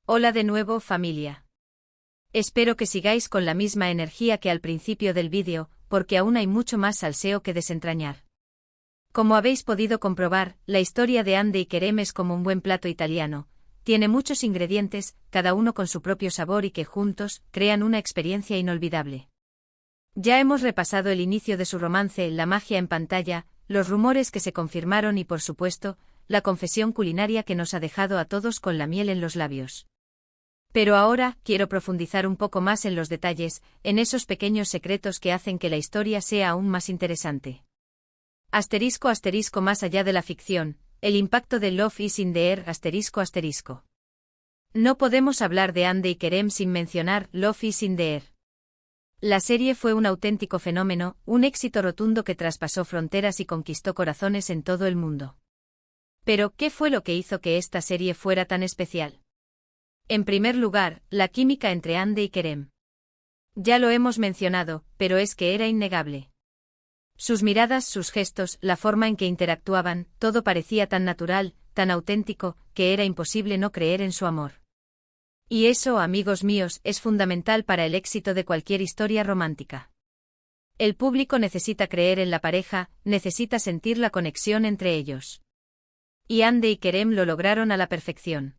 Hola de nuevo, familia. Espero que sigáis con la misma energía que al principio del vídeo, porque aún hay mucho más salseo que desentrañar. Como habéis podido comprobar, la historia de Ande y Kerem es como un buen plato italiano. Tiene muchos ingredientes, cada uno con su propio sabor y que juntos crean una experiencia inolvidable. Ya hemos repasado el inicio de su romance, la magia en pantalla, los rumores que se confirmaron y, por supuesto, la confesión culinaria que nos ha dejado a todos con la miel en los labios. Pero ahora quiero profundizar un poco más en los detalles, en esos pequeños secretos que hacen que la historia sea aún más interesante. *** Más allá de la ficción, el impacto de Love is in the air ***. No podemos hablar de Ande y Kerem sin mencionar Love is in the air. La serie fue un auténtico fenómeno, un éxito rotundo que traspasó fronteras y conquistó corazones en todo el mundo. Pero, ¿qué fue lo que hizo que esta serie fuera tan especial? En primer lugar, la química entre Ande y Kerem. Ya lo hemos mencionado, pero es que era innegable. Sus miradas, sus gestos, la forma en que interactuaban, todo parecía tan natural, tan auténtico, que era imposible no creer en su amor. Y eso, amigos míos, es fundamental para el éxito de cualquier historia romántica. El público necesita creer en la pareja, necesita sentir la conexión entre ellos. Y Ande y Kerem lo lograron a la perfección.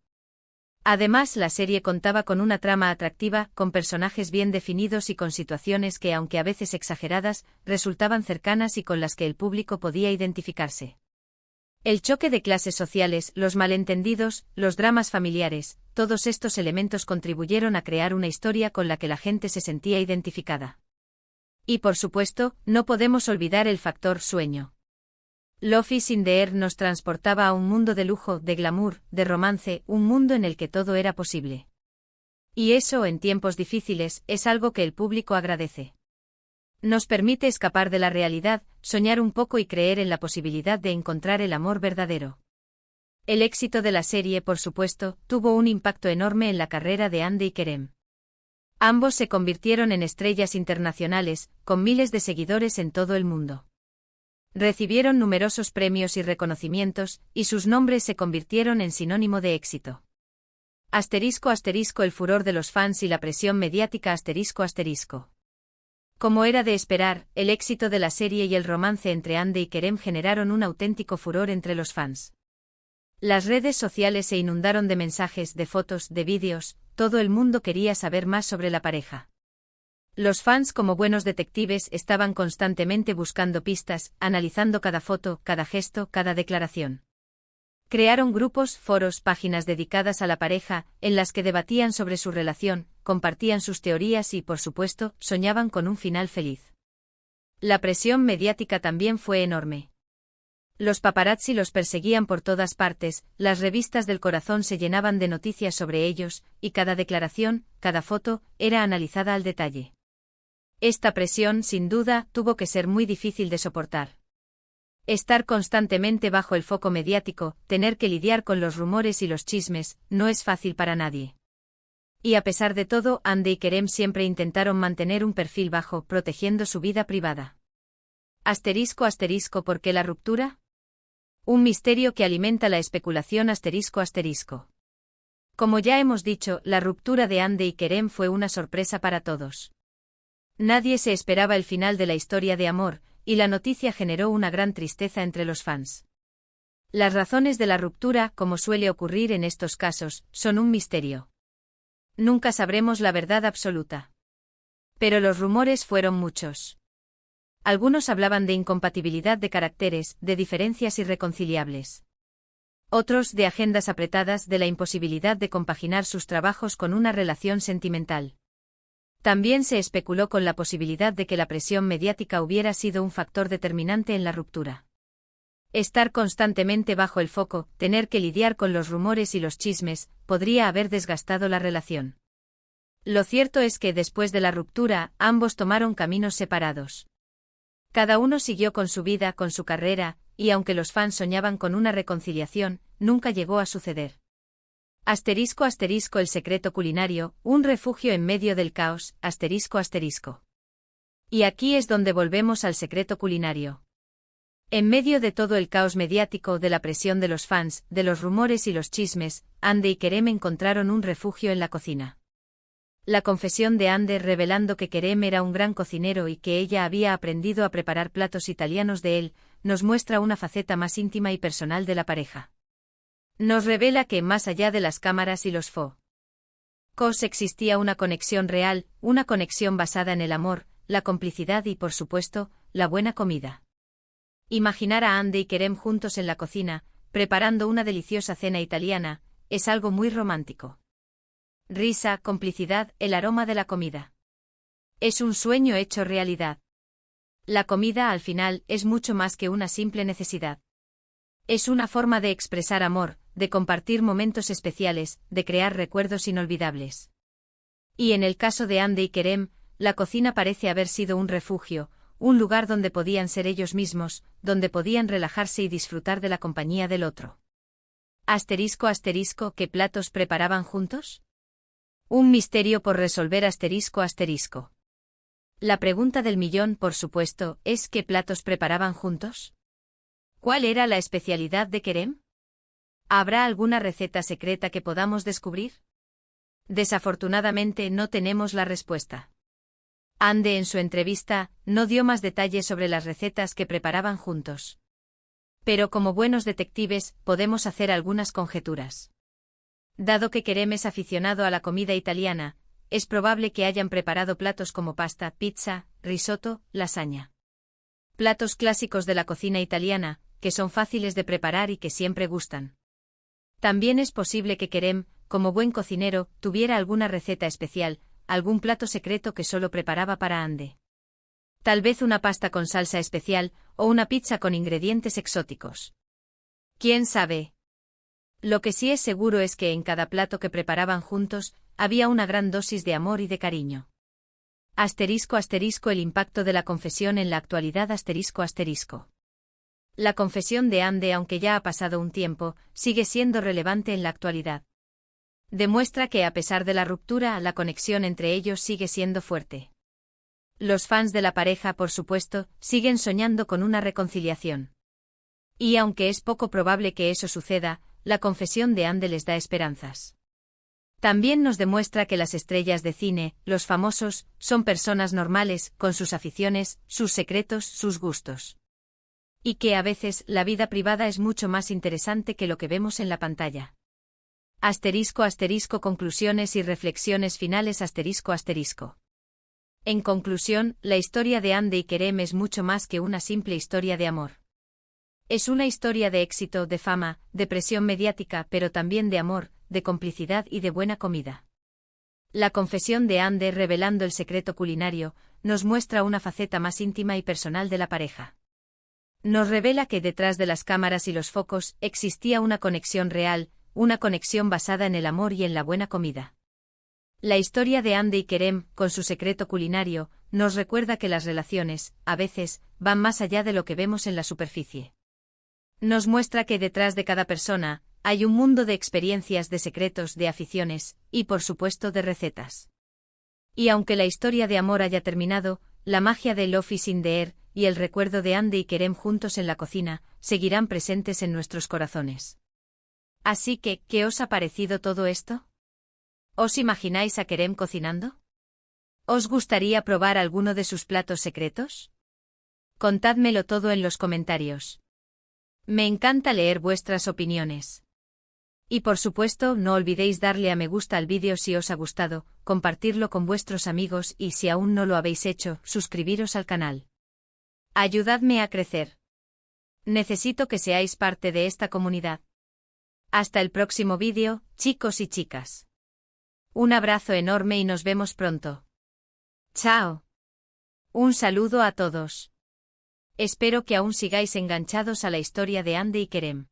Además, la serie contaba con una trama atractiva, con personajes bien definidos y con situaciones que, aunque a veces exageradas, resultaban cercanas y con las que el público podía identificarse. El choque de clases sociales, los malentendidos, los dramas familiares, todos estos elementos contribuyeron a crear una historia con la que la gente se sentía identificada. Y por supuesto, no podemos olvidar el factor sueño. Love is in the air nos transportaba a un mundo de lujo, de glamour, de romance, un mundo en el que todo era posible. Y eso, en tiempos difíciles, es algo que el público agradece. Nos permite escapar de la realidad, soñar un poco y creer en la posibilidad de encontrar el amor verdadero. El éxito de la serie, por supuesto, tuvo un impacto enorme en la carrera de Ande y Kerem. Ambos se convirtieron en estrellas internacionales, con miles de seguidores en todo el mundo. Recibieron numerosos premios y reconocimientos, y sus nombres se convirtieron en sinónimo de éxito. *** El furor de los fans y la presión mediática ***. Como era de esperar, el éxito de la serie y el romance entre Ande y Kerem generaron un auténtico furor entre los fans. Las redes sociales se inundaron de mensajes, de fotos, de vídeos, todo el mundo quería saber más sobre la pareja. Los fans, como buenos detectives, estaban constantemente buscando pistas, analizando cada foto, cada gesto, cada declaración. Crearon grupos, foros, páginas dedicadas a la pareja, en las que debatían sobre su relación, compartían sus teorías y, por supuesto, soñaban con un final feliz. La presión mediática también fue enorme. Los paparazzi los perseguían por todas partes, las revistas del corazón se llenaban de noticias sobre ellos, y cada declaración, cada foto, era analizada al detalle. Esta presión, sin duda, tuvo que ser muy difícil de soportar. Estar constantemente bajo el foco mediático, tener que lidiar con los rumores y los chismes, no es fácil para nadie. Y a pesar de todo, Ande y Kerem siempre intentaron mantener un perfil bajo, protegiendo su vida privada. ***, ¿por qué la ruptura? Un misterio que alimenta la especulación ***. Como ya hemos dicho, la ruptura de Ande y Kerem fue una sorpresa para todos. Nadie se esperaba el final de la historia de amor, y la noticia generó una gran tristeza entre los fans. Las razones de la ruptura, como suele ocurrir en estos casos, son un misterio. Nunca sabremos la verdad absoluta. Pero los rumores fueron muchos. Algunos hablaban de incompatibilidad de caracteres, de diferencias irreconciliables. Otros de agendas apretadas, de la imposibilidad de compaginar sus trabajos con una relación sentimental. También se especuló con la posibilidad de que la presión mediática hubiera sido un factor determinante en la ruptura. Estar constantemente bajo el foco, tener que lidiar con los rumores y los chismes, podría haber desgastado la relación. Lo cierto es que después de la ruptura, ambos tomaron caminos separados. Cada uno siguió con su vida, con su carrera, y aunque los fans soñaban con una reconciliación, nunca llegó a suceder. ***, el secreto culinario, un refugio en medio del caos, ***. Y aquí es donde volvemos al secreto culinario. En medio de todo el caos mediático, de la presión de los fans, de los rumores y los chismes, Hande y Kerem encontraron un refugio en la cocina. La confesión de Hande revelando que Kerem era un gran cocinero y que ella había aprendido a preparar platos italianos de él, nos muestra una faceta más íntima y personal de la pareja. Nos revela que, más allá de las cámaras y los focos, existía una conexión real, una conexión basada en el amor, la complicidad y, por supuesto, la buena comida. Imaginar a Hande y Kerem juntos en la cocina, preparando una deliciosa cena italiana, es algo muy romántico. Risa, complicidad, el aroma de la comida. Es un sueño hecho realidad. La comida, al final, es mucho más que una simple necesidad. Es una forma de expresar amor, de compartir momentos especiales, de crear recuerdos inolvidables. Y en el caso de Hande y Kerem, la cocina parece haber sido un refugio, un lugar donde podían ser ellos mismos, donde podían relajarse y disfrutar de la compañía del otro. Asterisco asterisco, ¿qué platos preparaban juntos? Un misterio por resolver asterisco asterisco. La pregunta del millón, por supuesto, es ¿qué platos preparaban juntos? ¿Cuál era la especialidad de Kerem? ¿Habrá alguna receta secreta que podamos descubrir? Desafortunadamente no tenemos la respuesta. Hande en su entrevista no dio más detalles sobre las recetas que preparaban juntos. Pero como buenos detectives podemos hacer algunas conjeturas. Dado que Kerem es aficionado a la comida italiana, es probable que hayan preparado platos como pasta, pizza, risotto, lasaña. Platos clásicos de la cocina italiana, que son fáciles de preparar y que siempre gustan. También es posible que Kerem, como buen cocinero, tuviera alguna receta especial, algún plato secreto que solo preparaba para Hande. Tal vez una pasta con salsa especial, o una pizza con ingredientes exóticos. ¿Quién sabe? Lo que sí es seguro es que en cada plato que preparaban juntos, había una gran dosis de amor y de cariño. Asterisco asterisco, el impacto de la confesión en la actualidad asterisco asterisco. La confesión de Hande, aunque ya ha pasado un tiempo, sigue siendo relevante en la actualidad. Demuestra que a pesar de la ruptura, la conexión entre ellos sigue siendo fuerte. Los fans de la pareja, por supuesto, siguen soñando con una reconciliación. Y aunque es poco probable que eso suceda, la confesión de Hande les da esperanzas. También nos demuestra que las estrellas de cine, los famosos, son personas normales, con sus aficiones, sus secretos, sus gustos. Y que a veces la vida privada es mucho más interesante que lo que vemos en la pantalla. Asterisco asterisco, conclusiones y reflexiones finales asterisco asterisco. En conclusión, la historia de Hande y Kerem es mucho más que una simple historia de amor. Es una historia de éxito, de fama, de presión mediática, pero también de amor, de complicidad y de buena comida. La confesión de Hande, revelando el secreto culinario, nos muestra una faceta más íntima y personal de la pareja. Nos revela que detrás de las cámaras y los focos existía una conexión real, una conexión basada en el amor y en la buena comida. La historia de Hande y Kerem, con su secreto culinario, nos recuerda que las relaciones, a veces, van más allá de lo que vemos en la superficie. Nos muestra que detrás de cada persona, hay un mundo de experiencias, de secretos, de aficiones, y por supuesto de recetas. Y aunque la historia de amor haya terminado, la magia de Love is in the air, y el recuerdo de Hande y Kerem juntos en la cocina, seguirán presentes en nuestros corazones. Así que, ¿qué os ha parecido todo esto? ¿Os imagináis a Kerem cocinando? ¿Os gustaría probar alguno de sus platos secretos? Contádmelo todo en los comentarios. Me encanta leer vuestras opiniones. Y por supuesto, no olvidéis darle a me gusta al vídeo si os ha gustado, compartirlo con vuestros amigos y si aún no lo habéis hecho, suscribiros al canal. Ayudadme a crecer. Necesito que seáis parte de esta comunidad. Hasta el próximo vídeo, chicos y chicas. Un abrazo enorme y nos vemos pronto. Chao. Un saludo a todos. Espero que aún sigáis enganchados a la historia de Hande y Kerem.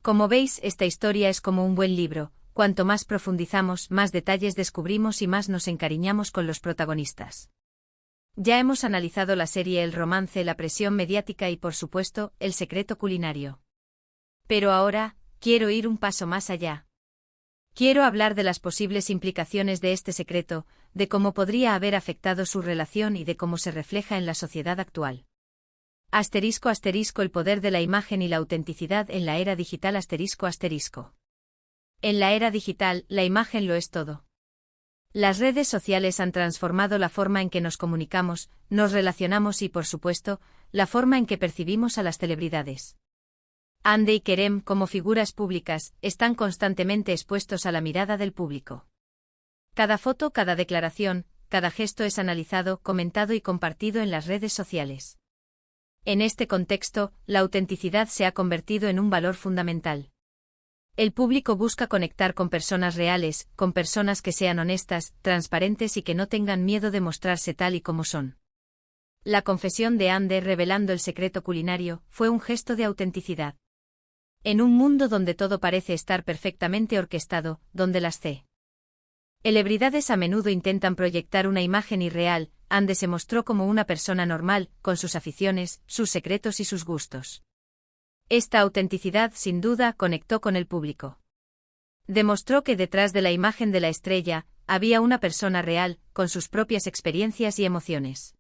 Como veis, esta historia es como un buen libro, cuanto más profundizamos, más detalles descubrimos y más nos encariñamos con los protagonistas. Ya hemos analizado la serie, el romance, la presión mediática y por supuesto, el secreto culinario. Pero ahora, quiero ir un paso más allá. Quiero hablar de las posibles implicaciones de este secreto, de cómo podría haber afectado su relación y de cómo se refleja en la sociedad actual. Asterisco asterisco el poder de la imagen y la autenticidad en la era digital asterisco asterisco. En la era digital, la imagen lo es todo. Las redes sociales han transformado la forma en que nos comunicamos, nos relacionamos y, por supuesto, la forma en que percibimos a las celebridades. Hande y Kerem, como figuras públicas, están constantemente expuestos a la mirada del público. Cada foto, cada declaración, cada gesto es analizado, comentado y compartido en las redes sociales. En este contexto, la autenticidad se ha convertido en un valor fundamental. El público busca conectar con personas reales, con personas que sean honestas, transparentes y que no tengan miedo de mostrarse tal y como son. La confesión de Hande revelando el secreto culinario fue un gesto de autenticidad. En un mundo donde todo parece estar perfectamente orquestado, donde las celebridades a menudo intentan proyectar una imagen irreal, Hande se mostró como una persona normal, con sus aficiones, sus secretos y sus gustos. Esta autenticidad, sin duda, conectó con el público. Demostró que detrás de la imagen de la estrella, había una persona real, con sus propias experiencias y emociones.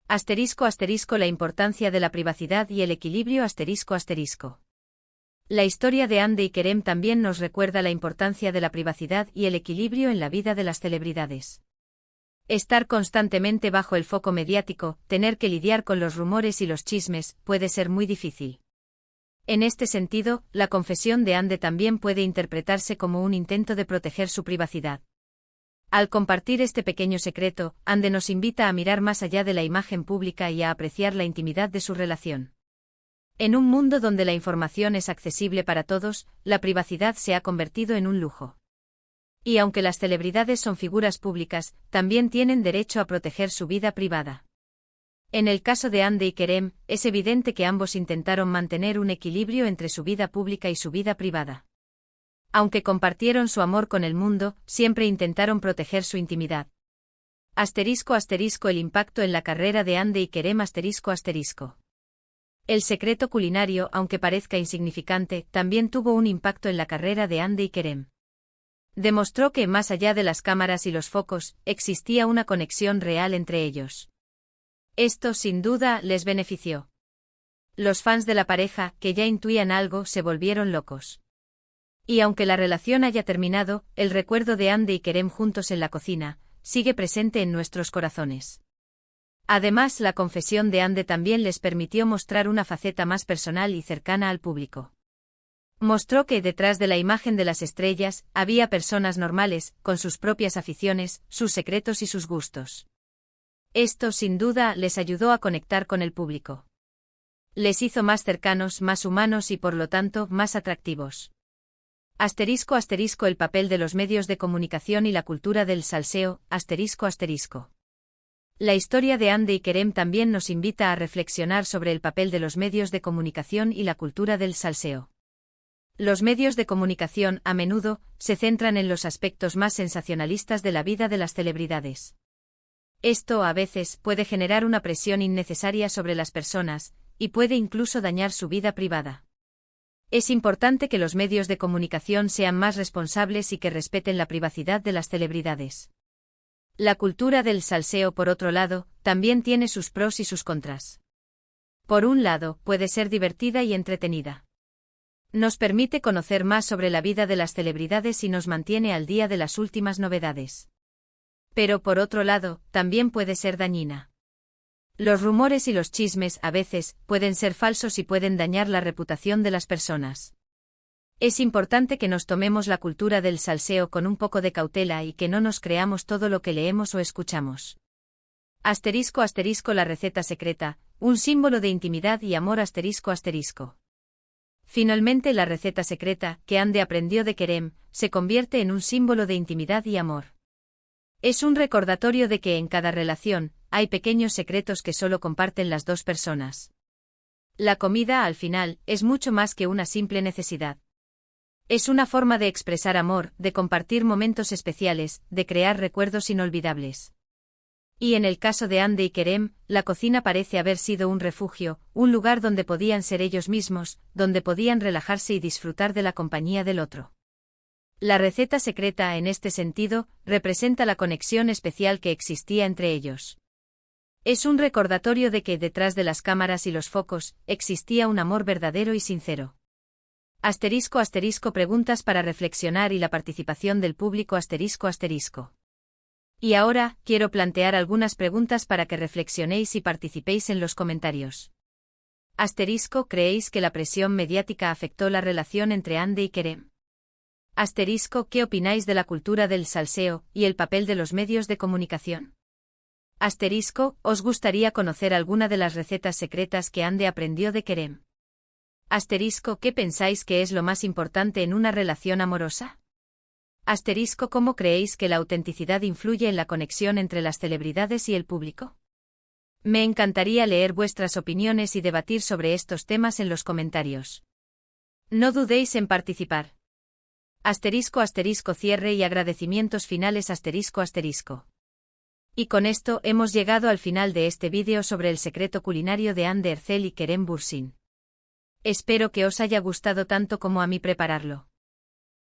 Asterisco asterisco la importancia de la privacidad y el equilibrio asterisco asterisco. La historia de Hande y Kerem también nos recuerda la importancia de la privacidad y el equilibrio en la vida de las celebridades. Estar constantemente bajo el foco mediático, tener que lidiar con los rumores y los chismes, puede ser muy difícil. En este sentido, la confesión de Hande también puede interpretarse como un intento de proteger su privacidad. Al compartir este pequeño secreto, Hande nos invita a mirar más allá de la imagen pública y a apreciar la intimidad de su relación. En un mundo donde la información es accesible para todos, la privacidad se ha convertido en un lujo. Y aunque las celebridades son figuras públicas, también tienen derecho a proteger su vida privada. En el caso de Hande y Kerem, es evidente que ambos intentaron mantener un equilibrio entre su vida pública y su vida privada. Aunque compartieron su amor con el mundo, siempre intentaron proteger su intimidad. Asterisco asterisco el impacto en la carrera de Hande y Kerem asterisco asterisco. El secreto culinario, aunque parezca insignificante, también tuvo un impacto en la carrera de Hande y Kerem. Demostró que, más allá de las cámaras y los focos, existía una conexión real entre ellos. Esto, sin duda, les benefició. Los fans de la pareja, que ya intuían algo, se volvieron locos. Y aunque la relación haya terminado, el recuerdo de Hande y Kerem juntos en la cocina, sigue presente en nuestros corazones. Además, la confesión de Hande también les permitió mostrar una faceta más personal y cercana al público. Mostró que detrás de la imagen de las estrellas, había personas normales, con sus propias aficiones, sus secretos y sus gustos. Esto, sin duda, les ayudó a conectar con el público. Les hizo más cercanos, más humanos y, por lo tanto, más atractivos. Asterisco asterisco el papel de los medios de comunicación y la cultura del salseo, asterisco asterisco. La historia de Hande y Kerem también nos invita a reflexionar sobre el papel de los medios de comunicación y la cultura del salseo. Los medios de comunicación, a menudo, se centran en los aspectos más sensacionalistas de la vida de las celebridades. Esto, a veces, puede generar una presión innecesaria sobre las personas, y puede incluso dañar su vida privada. Es importante que los medios de comunicación sean más responsables y que respeten la privacidad de las celebridades. La cultura del salseo, por otro lado, también tiene sus pros y sus contras. Por un lado, puede ser divertida y entretenida. Nos permite conocer más sobre la vida de las celebridades y nos mantiene al día de las últimas novedades. Pero por otro lado, también puede ser dañina. Los rumores y los chismes, a veces, pueden ser falsos y pueden dañar la reputación de las personas. Es importante que nos tomemos la cultura del salseo con un poco de cautela y que no nos creamos todo lo que leemos o escuchamos. Asterisco asterisco la receta secreta, un símbolo de intimidad y amor asterisco asterisco. Finalmente la receta secreta, que Hande aprendió de Kerem, se convierte en un símbolo de intimidad y amor. Es un recordatorio de que en cada relación, hay pequeños secretos que solo comparten las dos personas. La comida, al final, es mucho más que una simple necesidad. Es una forma de expresar amor, de compartir momentos especiales, de crear recuerdos inolvidables. Y en el caso de Hande y Kerem, la cocina parece haber sido un refugio, un lugar donde podían ser ellos mismos, donde podían relajarse y disfrutar de la compañía del otro. La receta secreta, en este sentido, representa la conexión especial que existía entre ellos. Es un recordatorio de que, detrás de las cámaras y los focos, existía un amor verdadero y sincero. *** Preguntas para reflexionar y la participación del público ***. Y ahora, quiero plantear algunas preguntas para que reflexionéis y participéis en los comentarios. ¿Creéis que la presión mediática afectó la relación entre Ande y Kerem? ¿Qué opináis de la cultura del salseo y el papel de los medios de comunicación? ¿Os gustaría conocer alguna de las recetas secretas que Ande aprendió de Kerem? ¿Qué pensáis que es lo más importante en una relación amorosa? ¿Cómo creéis que la autenticidad influye en la conexión entre las celebridades y el público? Me encantaría leer vuestras opiniones y debatir sobre estos temas en los comentarios. No dudéis en participar. Cierre y agradecimientos finales Y con esto hemos llegado al final de este vídeo sobre el secreto culinario de Hande Erçel y Kerem Bürsin. Espero que os haya gustado tanto como a mí prepararlo.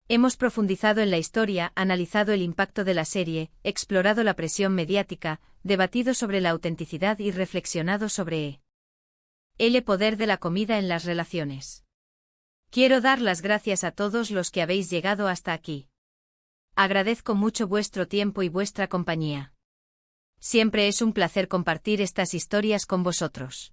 Hemos profundizado en la historia, analizado el impacto de la serie, explorado la presión mediática, debatido sobre la autenticidad y reflexionado sobre el poder de la comida en las relaciones. Quiero dar las gracias a todos los que habéis llegado hasta aquí. Agradezco mucho vuestro tiempo y vuestra compañía. Siempre es un placer compartir estas historias con vosotros.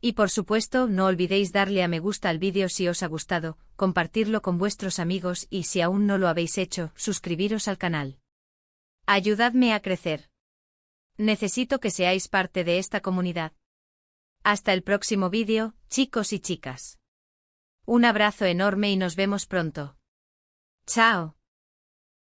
Y por supuesto, no olvidéis darle a me gusta al vídeo si os ha gustado, compartirlo con vuestros amigos y si aún no lo habéis hecho, suscribiros al canal. Ayudadme a crecer. Necesito que seáis parte de esta comunidad. Hasta el próximo vídeo, chicos y chicas. Un abrazo enorme y nos vemos pronto. Chao.